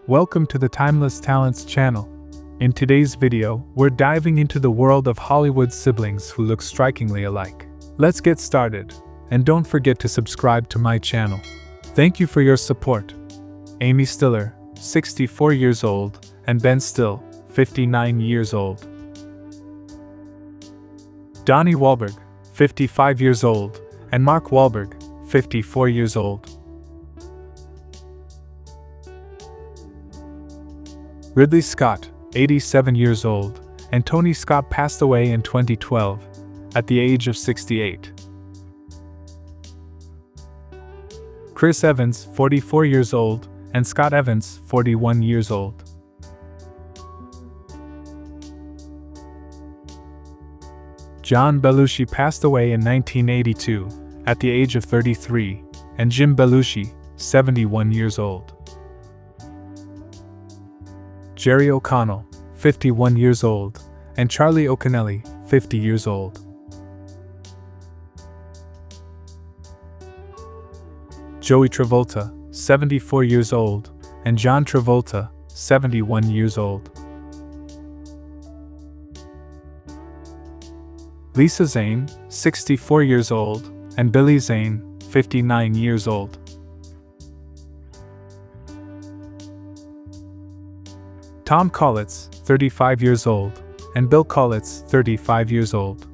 Welcome to the Timeless Talents channel. In today's video, we're diving into the world of Hollywood siblings who look strikingly alike. Let's get started, and don't forget to subscribe to my channel. Thank you for your support. Amy Stiller, 64 years old, and Ben Still, 59 years old. Donnie Wahlberg, 55 years old, and Mark Wahlberg, 54 years old. Ridley Scott, 87 years old, and Tony Scott passed away in 2012, at the age of 68. Chris Evans, 44 years old, and Scott Evans, 41 years old. John Belushi passed away in 1982, at the age of 33, and Jim Belushi, 71 years old. Jerry O'Connell, 51 years old, and Charlie O'Connelly, 50 years old. Joey Travolta, 74 years old, and John Travolta, 71 years old. Lisa Zane, 64 years old, and Billy Zane, 59 years old. Tom Collitz, 35 years old, and Bill Collitz, 35 years old.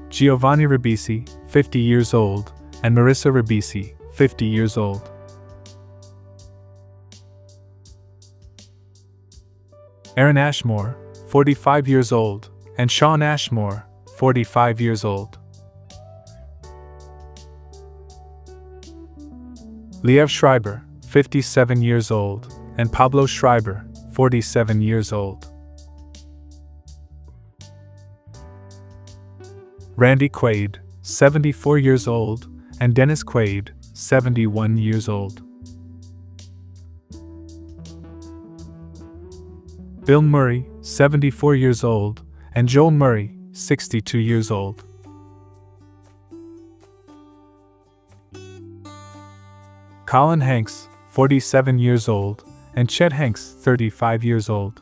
Giovanni Ribisi, 50 years old, and Marissa Ribisi, 50 years old. Aaron Ashmore, 45 years old, and Shawn Ashmore, 45 years old. Liev Schreiber, 57 years old, and Pablo Schreiber, 47 years old. Randy Quaid, 74 years old, and Dennis Quaid, 71 years old. Bill Murray, 74 years old, and Joel Murray, 62 years old. Colin Hanks, 47 years old, and Chet Hanks, 35 years old.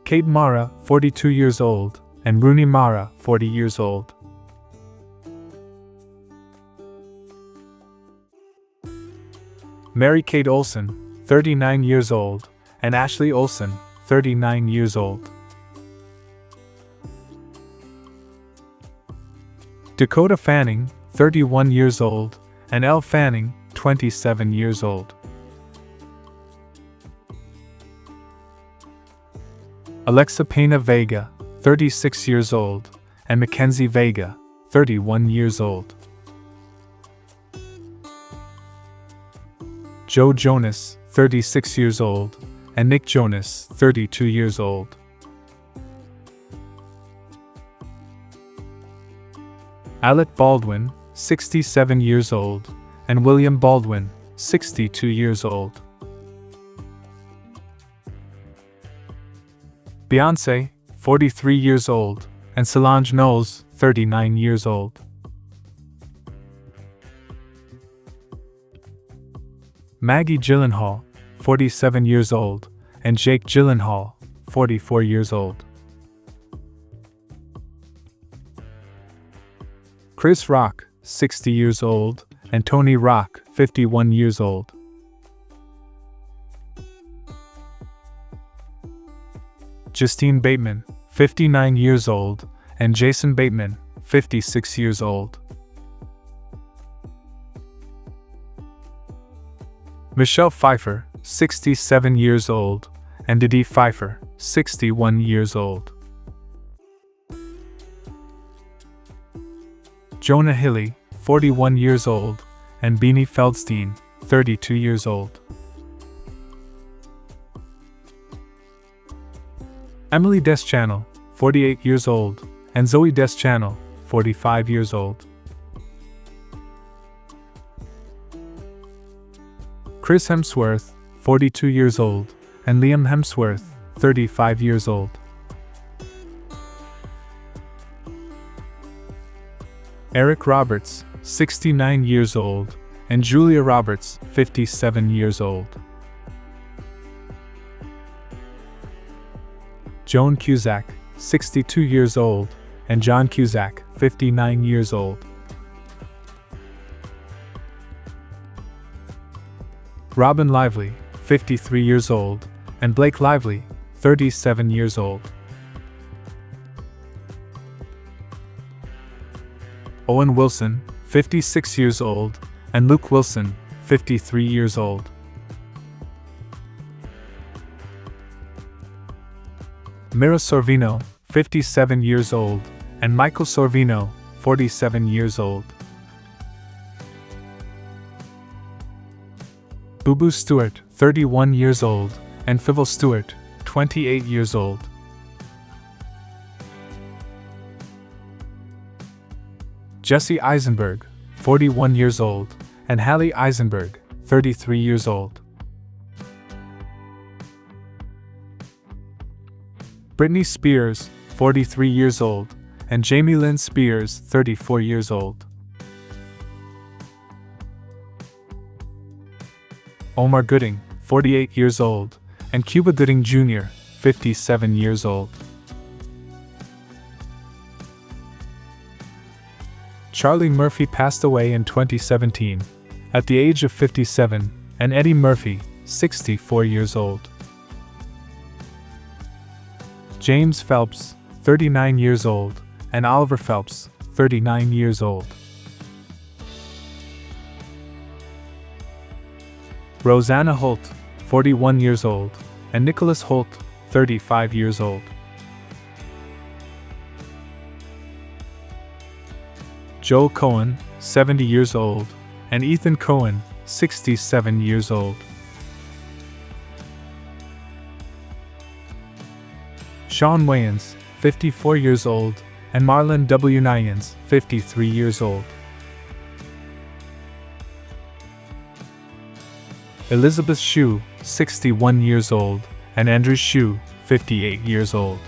Kate Mara, 42 years old, and Rooney Mara, 40 years old. Mary-Kate Olsen, 39 years old, and Ashley Olsen, 39 years old. Dakota Fanning, 31 years old, and Elle Fanning, 27 years old. Alexa Pena Vega, 36 years old, and Mackenzie Vega, 31 years old. Joe Jonas, 36 years old, and Nick Jonas, 32 years old. Alec Baldwin, 67 years old, and William Baldwin, 62 years old. Beyoncé, 43 years old, and Solange Knowles, 39 years old. Maggie Gyllenhaal, 47 years old, and Jake Gyllenhaal, 44 years old. Chris Rock, 60 years old, and Tony Rock, 51 years old. Justine Bateman, 59 years old, and Jason Bateman, 56 years old. Michelle Pfeiffer, 67 years old, and Didi Pfeiffer, 61 years old. Jonah Hill, 41 years old, and Beanie Feldstein, 32 years old. Emily Deschanel, 48 years old, and Zoe Deschanel, 45 years old. Chris Hemsworth, 42 years old, and Liam Hemsworth, 35 years old. Eric Roberts, 69 years old, and Julia Roberts, 57 years old. Joan Cusack, 62 years old, and John Cusack, 59 years old. Robin Lively, 53 years old, and Blake Lively, 37 years old. Owen Wilson, 56 years old, and Luke Wilson, 53 years old. Mira Sorvino, 57 years old, and Michael Sorvino, 47 years old. Boo Boo Stewart, 31 years old, and Fievel Stewart, 28 years old. Jesse Eisenberg, 41 years old, and Hallie Eisenberg, 33 years old. Britney Spears, 43 years old, and Jamie Lynn Spears, 34 years old. Omar Gooding, 48 years old, and Cuba Gooding Jr., 57 years old. Charlie Murphy passed away in 2017, at the age of 57, and Eddie Murphy, 64 years old. James Phelps, 39 years old, and Oliver Phelps, 39 years old. Rosanna Holt, 41 years old, and Nicholas Holt, 35 years old. Joel Cohen, 70 years old, and Ethan Cohen, 67 years old. Shawn Wayans, 54 years old, and Marlon W. Nyans, 53 years old. Elizabeth Shue, 61 years old, and Andrew Shue, 58 years old.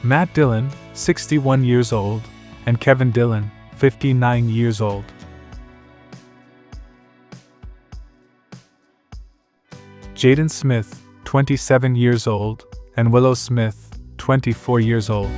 Matt Dillon, 61 years old, and Kevin Dillon, 59 years old. Jaden Smith, 27 years old, and Willow Smith, 24 years old.